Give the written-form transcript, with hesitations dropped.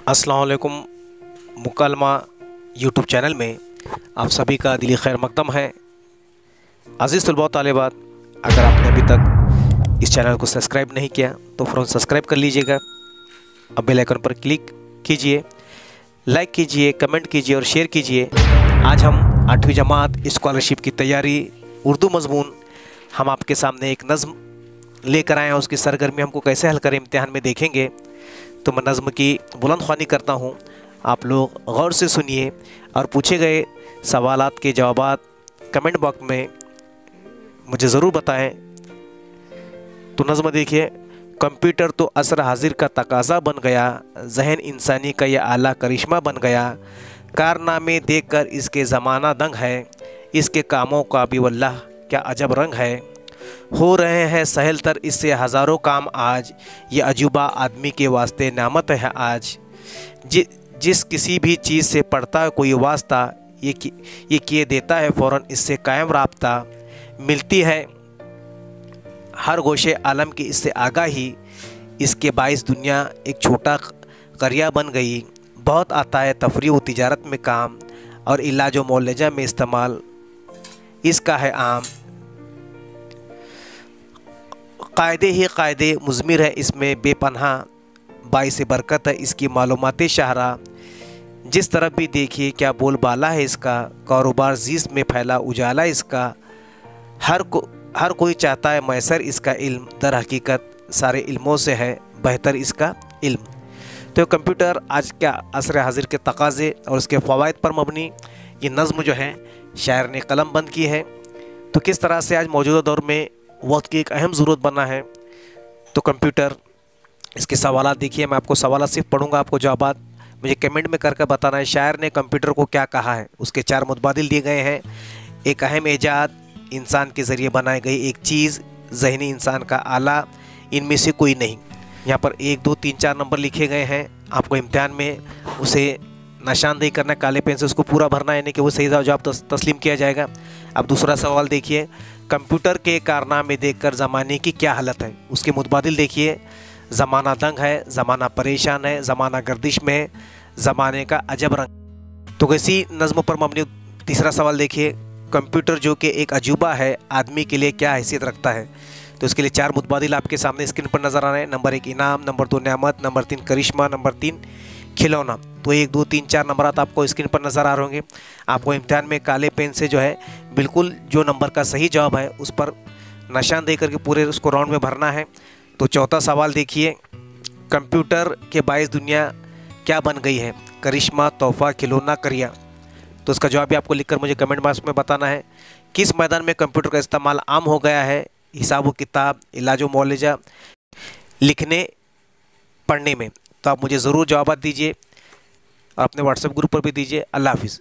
अस्सलाम वालेकुम। मुकलमा YouTube channel में आप सभी का दिली खैर मकदम है। अज़ीज़ तलबा तालिबात, अगर आपने अभी तक इस चैनल को सब्सक्राइब नहीं किया तो फ़ौरन सब्सक्राइब कर लीजिएगा। अब बेल आइकन पर क्लिक कीजिए, लाइक कीजिए, कमेंट कीजिए और शेयर कीजिए। आज हम 8वीं जमात स्कॉलरशिप की तैयारी उर्दू मज़मून हम आपके सामने एक नज़्म लेकर आए हैं। उसकी सरगर्मी हमको कैसे हल करें इम्तिहान में देखेंगे। तो मैं नज़्म की बुलंद ख्वानी करता हूँ, आप लोग गौर से सुनिए और पूछे गए सवालात के जवाबात कमेंट बॉक्स में मुझे ज़रूर बताएं। तो नज़्म देखिए। कंप्यूटर तो असर हाजिर का तकाज़ा बन गया, जहन इंसानी का यह आला करिश्मा बन गया। कारनामे देखकर इसके ज़माना दंग है, इसके कामों का भी वल्लाह क्या अजब रंग है। हो रहे हैं सहल तर इससे हज़ारों काम आज, ये अजूबा आदमी के वास्ते नामत है आज। जिस किसी भी चीज़ से पड़ता है कोई वास्ता, ये किए देता है फ़ौरन इससे कायम राब्ता। मिलती है हर गोशे आलम की इससे आगाही, इसके बाइस दुनिया एक छोटा करिया बन गई। बहुत आता है तफरीह व तिजारत में काम, और इलाज व मौलजा में इस्तेमाल इसका है आम। कायदे ही कायदे मुज़मिर है इसमें बेपनाह, बाइस बरकत है इसकी मालूमात शाहरा। जिस तरफ भी देखिए क्या बोलबाला है इसका, कारोबार जीस में फैला उजाला इसका। हर कोई चाहता है मैसर इसका इल्म, दर हकीकत सारे इल्मों से है बेहतर इसका इल्म। तो कंप्यूटर आज क्या असर हाजिर के तकाज़े और उसके फ़वाइद पर मबनी ये नज़्म जो है शायर ने कलम बंद की है। तो किस तरह से आज मौजूदा दौर में वक्त की एक अहम ज़रूरत बना है। तो कंप्यूटर, इसके सवालात देखिए। मैं आपको सवालात सिर्फ पढ़ूंगा, आपको जवाबात मुझे कमेंट में करके बताना है शायर ने कंप्यूटर को क्या कहा है। उसके 4 मुतबादिल दिए गए हैं। एक अहम ईजाद, इंसान के ज़रिए बनाई गई एक चीज़, ज़हनी इंसान का आला, इनमें से कोई नहीं। यहाँ पर 1, 2, 3, 4 नंबर लिखे गए हैं। आपको इम्तिहान में उसे निशानदेही करना है, काले पेन से उसको पूरा भरना है, यानी कि वो सही जवाब तस्लीम किया जाएगा। अब दूसरा सवाल देखिए। कंप्यूटर के कारनामे देखकर ज़माने की क्या हालत है। उसके मुतबादिल देखिए। ज़माना दंग है, ज़माना परेशान है, ज़माना गर्दिश में है, ज़माने का अजब रंग। तो किसी नज़्म पर मबनी तीसरा सवाल देखिए। कंप्यूटर जो कि एक अजूबा है, आदमी के लिए क्या हैसियत रखता है। तो इसके लिए 4 मुतबादिल आपके सामने स्क्रीन पर नज़र आ रहे हैं। नंबर 1 इनाम, नंबर 2 नेमत, नंबर 3 करिश्मा, नंबर 3 खिलौना। तो 1, 2, 3, 4 नंबर आपको स्क्रीन पर नज़र आ रहे होंगे। आपको इम्तिहान में काले पेन से जो है बिल्कुल जो नंबर का सही जवाब है उस पर निशान दे करके पूरे उसको राउंड में भरना है। तो चौथा सवाल देखिए। कंप्यूटर के बाइस दुनिया क्या बन गई है। करिश्मा, तोहफ़ा, खिलौना, करिया। तो इसका जवाब भी आपको लिखकर मुझे कमेंट बॉक्स में बताना है। किस मैदान में कंप्यूटर का इस्तेमाल आम हो गया है। हिसाब व किताब, इलाज व मौलजा, लिखने पढ़ने में। तो आप मुझे ज़रूर जवाब दीजिए और अपने व्हाट्सएप ग्रुप पर भी दीजिए। अल्लाह हाफिज़।